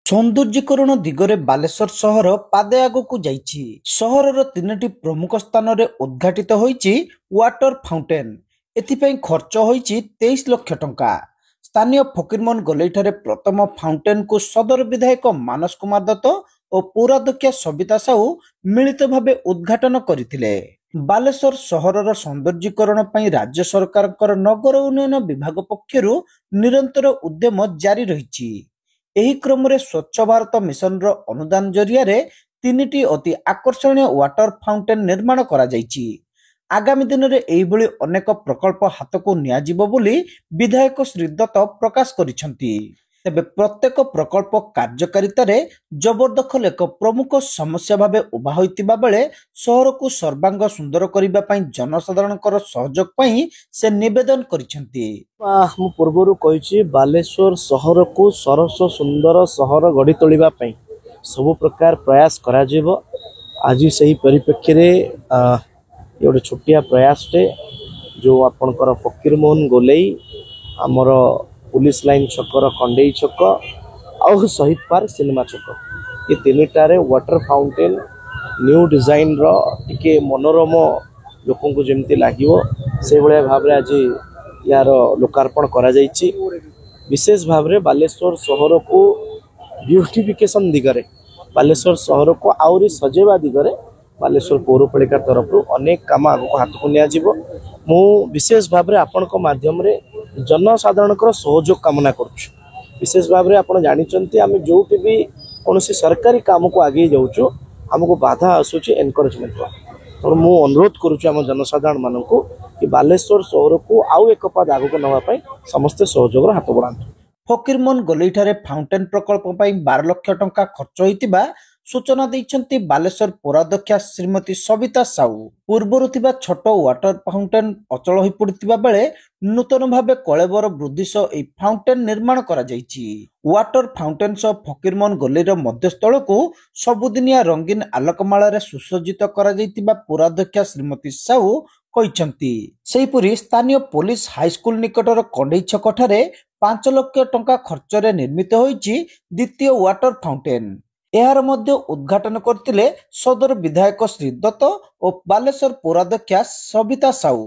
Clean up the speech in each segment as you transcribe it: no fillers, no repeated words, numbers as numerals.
ସୌନ୍ଦର୍ଯ୍ୟକରଣ ଦିଗରେ ବାଲେଶ୍ୱର ସହର ପାଦେ ଆଗକୁ ଯାଇଛି। ସହରର 3ଟି ପ୍ରମୁଖ ସ୍ଥାନରେ ଉଦ୍ଘାଟିତ ହୋଇଛି ୱାଟର ଫାଉଣ୍ଟେନ୍। ଏଥିପାଇଁ ଖର୍ଚ୍ଚ ହୋଇଛି 23 ଲକ୍ଷ ଟଙ୍କା। ସ୍ଥାନୀୟ ଫକୀରମୋହନ ଗୋଲେଇଠାରେ ପ୍ରଥମ ଫାଉଣ୍ଟେନ୍କୁ ସଦର ବିଧାୟକ ମାନସ କୁମାର ଦତ୍ତ ଓ ପୌରାଧ୍ୟକ୍ଷା ସବିତା ସାହୁ ମିଳିତ ଭାବେ ଉଦ୍ଘାଟନ କରିଥିଲେ। ବାଲେଶ୍ୱର ସହରର ସୌନ୍ଦର୍ଯ୍ୟକରଣ ପାଇଁ ରାଜ୍ୟ ସରକାରଙ୍କର ନଗର ଉନ୍ନୟନ ବିଭାଗ ପକ୍ଷରୁ ନିରନ୍ତର ଉଦ୍ୟମ ଜାରି ରହିଛି। ଏହି କ୍ରମରେ ସ୍ୱଚ୍ଛ ଭାରତ ମିଶନର ଅନୁଦାନ ଜରିଆରେ 3ଟି ଅତି ଆକର୍ଷଣୀୟ ୱାଟର ଫାଉଣ୍ଟେନ୍ ନିର୍ମାଣ କରାଯାଇଛି। ଆଗାମୀ ଦିନରେ ଏହିଭଳି ଅନେକ ପ୍ରକଳ୍ପ ହାତକୁ ନିଆଯିବ ବୋଲି ବିଧାୟକ ଶ୍ରୀ ଦତ୍ତ ପ୍ରକାଶ କରିଛନ୍ତି। ତେବେ ପ୍ରତ୍ୟେକ ପ୍ରକଳ୍ପ କାର୍ଯ୍ୟକାରିତାରେ ଜବରଦଖଲ ଏକ ପ୍ରମୁଖ ସମସ୍ୟା ଭାବେ ଉଭା ହୋଇଥିବା ବେଳେ ସହରକୁ ସର୍ବାଙ୍ଗ ସୁନ୍ଦର କରିବା ପାଇଁ ଜନସାଧାରଣଙ୍କର ସହଯୋଗ ପାଇଁ ସେ ନିବେଦନ କରିଛନ୍ତି। ମୁଁ ପୂର୍ବରୁ କହିଛି ବାଲେଶ୍ୱର ସହରକୁ ସରସ ସୁନ୍ଦର ସହର ଗଢ଼ି ତୋଳିବା ପାଇଁ ସବୁ ପ୍ରକାର ପ୍ରୟାସ କରାଯିବ। ଆଜି ସେହି ପରିପ୍ରେକ୍ଷୀରେ ଗୋଟେ ଛୋଟିଆ ପ୍ରୟାସଟେ ଯେଉଁ ଆପଣଙ୍କର ଫକୀରମୋହନ ଗୋଲେଇ ଆମର पुलिस लाइन छकर खंडेई छक आउ शहीद पार्क सिनेमा छक ये 3टारे वाटर फाउंटेन न्यू डिजाइन रो टिके मनोरम लोक जमी लगे से भाया भाव आज यार लोकार्पण करा जायछि। विशेष भाव में बालेश्वर सहर को ब्यूटिफिकेशन दिगरे बालेश्वर सहर को आउरी सजेवा दिगरे बालेश्वर पौरपालिका तरफ अनेक काम आगक हाथ को नियाजिबो। मु विशेष भाव में आपण माध्यम रे जनसाधारण सहयोग कामना करुछु। विशेष भाव में आपण जानिचंती आमे जोटी भी कोनोसी सरकारी काम को आगे जाउछु हमको बाधा आसुची एनकरेजमेंट तो मु अनुरोध करुछु आम जनसाधारण मानकु कि बालेश्वर सहर को आउ एक पाद आगक नवा पई समस्त सहयोग हाथ बढ़ांतु। फकीरमोहन गोलेइठारे फाउंटेन प्रकल्प पई 12 लाख टंका खर्च होइतिबा सूचना दैछंती बालेश्वर पौराध्यक्षा श्रीमती सबिता साहू। पूर्वरु थिबा छोट वाटर फाउंटेन अचल होई पड़ितिबा बेले नूतन भावे कलेबर वृद्धि सह ए फाउंटेन निर्माण करा जायछि। वाटर फाउंटेन सह फकीरमोहन गोलेइर मध्यस्थल को सबुदिनिया रंगीन आलोकमाला रे सुसज्जित करा जायतिबा पौराध्यक्षा श्रीमती साहू कहिसंती। सेहिपुरी स्थानीय पुलिस हाईस्कूल निकटर कंडेई छकठारे 5 लाख टंका खर्च रे निर्मित होईछि द्वितीय वाटर फाउंटेन। एहार मध्य उद्घाटन करथिले सदर विधायक श्री दत्त और बालेश्वर पौराध्यक्षा सबिता साहू।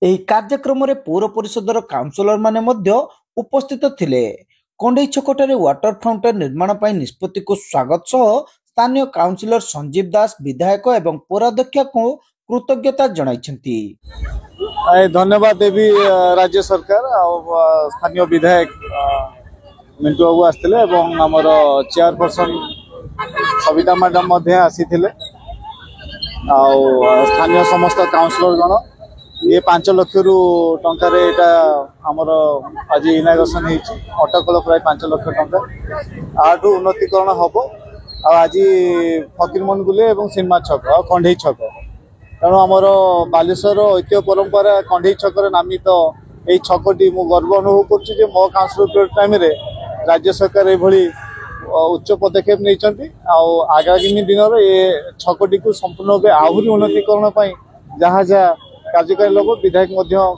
एही कार्यक्रम रे पौर परिषदर काउंसिलर माने मध्य उपस्थित थिले। कंडेई छकटारे वाटर फाउंटेन निर्माण पई निष्पत्ति को स्वागत सह स्थानीय काउंसिलर संजीव दास विधायक एवं पौराध्यक्षा को कृतज्ञता जणाइछंती। धन्यवाद देवी राज्य सरकार और स्थानीय विधायक मिंटू बाबू आसते आमर चेयरपर्सन सबिता मैडम आसी स्थानीय समस्त काउंसिलर गण ये 5 लाख टंकार आमर आज इनाग्रेशन अटकल प्राय 5 लाख टंका आठू उन्नतीकरण हम आज फकीरमोहन गोलेई और सिनेमा छक और कंडेई छक तेणु आमर बालेश्वर ऐतिह्य परंपरा कंडेई छकर नामित यही छकटी मु गर्व अनुभव कर मो काउंसिलर टाइम राज्य सरकार ये उच्च पदक्षेप नहीं आगामी दिन में ये छकटी को संपूर्ण भाव आहरी उन्नतीकरण जहाँ जहाँ कार्यकारी लोक विधायक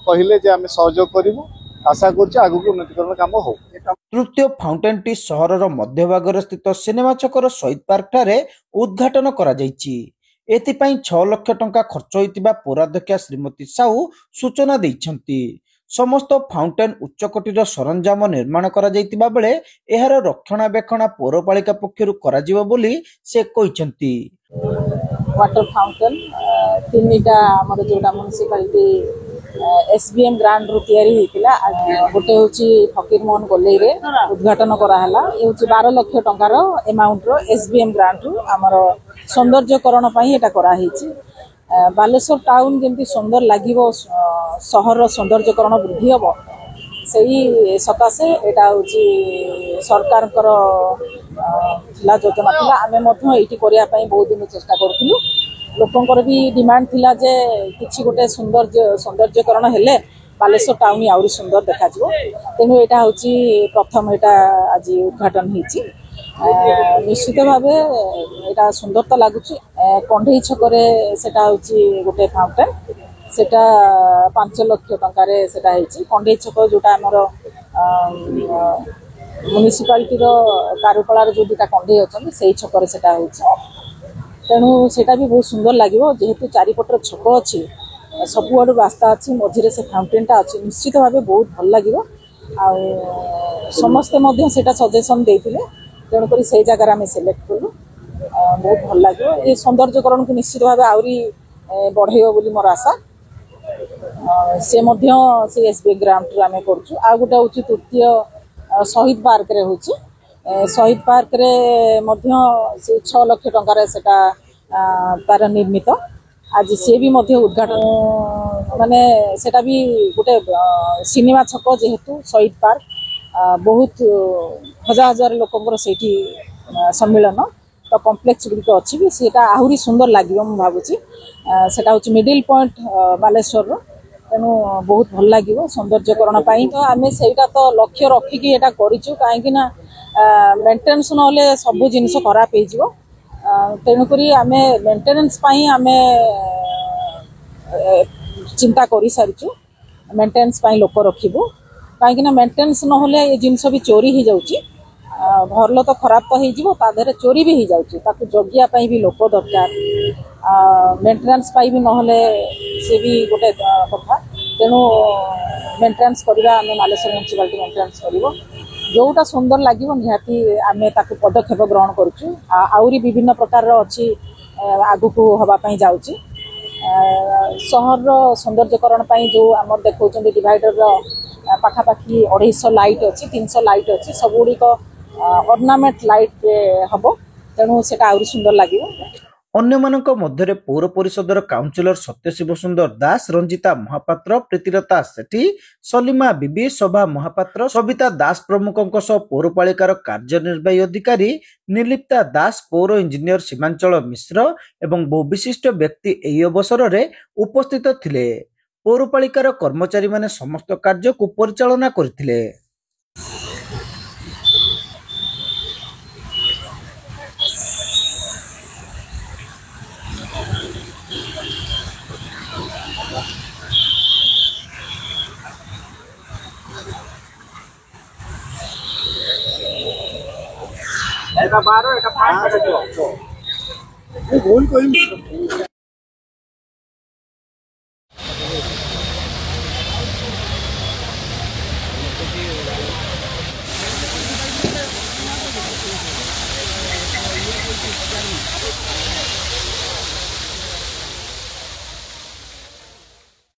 कहले आम सहयोग करूँ आशा करुन्नतीकरण काम हो। तृतीय फाउंटेन टी सहरर मध्यभाग स्थित सिनेमा छकर शहीद पार्क ठारे उद्घाटन करा जायछि। एथिपाई 6 लाख टंका खर्च होइतिबा पौराध्यक्षा श्रीमती साहू सूचना दैछंती। समस्त फाउंटेन उच्चकोटीर सरंजाम निर्माण करा जायतिबा बेले एहार रक्षणाबेक्षण पौरपालिका पक्षरु कराजिबो बोली से कहिसंती। वाटर फाउंटेन 3टा हमर जोडा म्युनिसिपालिटी एसबीएम ग्रांट रो तयारी हेतिला गोटे होची फकीरमोहन गोलेई रे उद्घाटन करा हला ए होची 12 लाख टंका रो अमाउंट रो एसबीएम ग्रांट रो हमर सौंदर्यकरण पई एटा करा हेची। बालेश्वर टाउन जमती सुंदर लागिबो सहर सौंदर्यकरण वृद्धि हम से सकाशे एटा होची सरकार योजना थिला आमे मध्य एटी करिया पई बहुत दिन चेष्टा करथिलु। लोकंकर भी डिमांड थिला जे किछि गोटे सौंदर्यकरण हेले बालेश्वर टाउन आउरी सुंदर देखा जिवो तेनु एटा होची प्रथम एटा आज उद्घाटन हेची। निश्चित भावे एटा सुंदरता लागुची। कंडेई छकरे सेटा होची गोटे फाउंटेन सेटा 5 लाख टंका रे सेटा हेची। कंडेई छक जोटा हमर म्युनिसिपालिटीर कारुकलार जो दुटा कंढे अच्छा से छक तेणु सेटा भी बहुत सुंदर लगे जेहेतु चारिपटर छक अच्छी सबुआड़ रास्ता अच्छी मझे से फाउंटेनटा अच्छी निश्चित भाव बहुत भल लगे समस्ते सेटा सजेसन देते तेणुक से जगार आम सिलेक्ट कलु बहुत भल लगे ये सौंदर्यकरण को निश्चित भाव आहरी बढ़ेब बोली मोर आशा से से एसबीआई ग्रांट आम करुँ आ गोटे हूँ तृतीय शहीद पार्क रे होची शहीद पार्क रे से 6 लाख टंकार सेटा तार निर्मित आज सी भी उद्घाटन माने सेटा भी गोटे सिनेमा छक जेहेतु शहीद पार्क बहुत हजार हजार लोकंर सेठी सम्मिलन तो कॉम्प्लेक्स गुड़िक अच्छी भी सेटा आहरी सुंदर लगे मुझे भावुची सेटा हूँ मिडिल पॉइंट बालेश्वर तेणु बहुत भल लगे सौंदर्यकरण तो आम से तो लक्ष्य रखिकी यहाँ करूँ कहीं मेंटेनेंस ना सब जिनस खराब हो तेणुक आम मेंटेनेंस आम चिंता कर सारी मेंटेनेंस लोक रखू कहीं मेंटेनेंस ना ये जिनस भी चोरी हो जाऊँगी भरल तो खराब तो हो चोरी भी हो जाऊँगी जगिया भी लोक दरकार मेंटेनेंस भी ना सी भी गोटे कथा तेणु मेंटेनेंस करवा आम बालेश्वर म्युनिसिपालिटी मेंटेनेंस कर जोटा सुंदर लगे निहाती आम पदक्षेप ग्रहण करुँ आहरी विभिन्न प्रकार अच्छी आगु को हवापाई जाऊँगी सहर सौंदर्यकरण जो आम देखा डिवाइडर पाखापाखि 250 लाइट अच्छी 300 लाइट अच्छी सबुड़िक अर्नामेंट लाइट हम तेणु से आहरी सुंदर लगे अन्यମାନଙ୍କ ମଧ୍ୟରେ ପୌର ପରିଷଦର କାଉନସିଲର ସତ୍ୟଶିବ ସୁନ୍ଦର ଦାସ, ରଞ୍ଜିତା ମହାପାତ୍ର, ପ୍ରୀତିଲତା ସେଠୀ, ସଲିମା ବିବି, ଶୋଭା ମହାପାତ୍ର, ସବିତା ଦାସ ପ୍ରମୁଖଙ୍କ ସହ ପୌରପାଳିକାର କାର୍ଯ୍ୟନିର୍ବାହୀ ଅଧିକାରୀ ନିର୍ଲିପ୍ତା ଦାସ, ପୌର ଇଞ୍ଜିନିୟର ସୀମାଞ୍ଚଳ ମିଶ୍ର ଏବଂ ବହୁ ବିଶିଷ୍ଟ ବ୍ୟକ୍ତି ଏହି ଅବସରରେ ଉପସ୍ଥିତ ଥିଲେ। ପୌରପାଳିକାର କର୍ମଚାରୀମାନେ ସମସ୍ତ କାର୍ଯ୍ୟକୁ ପରିଚାଳନା କରିଥିଲେ। এটা 12 এটা 5 করে দিও। এই গোল কই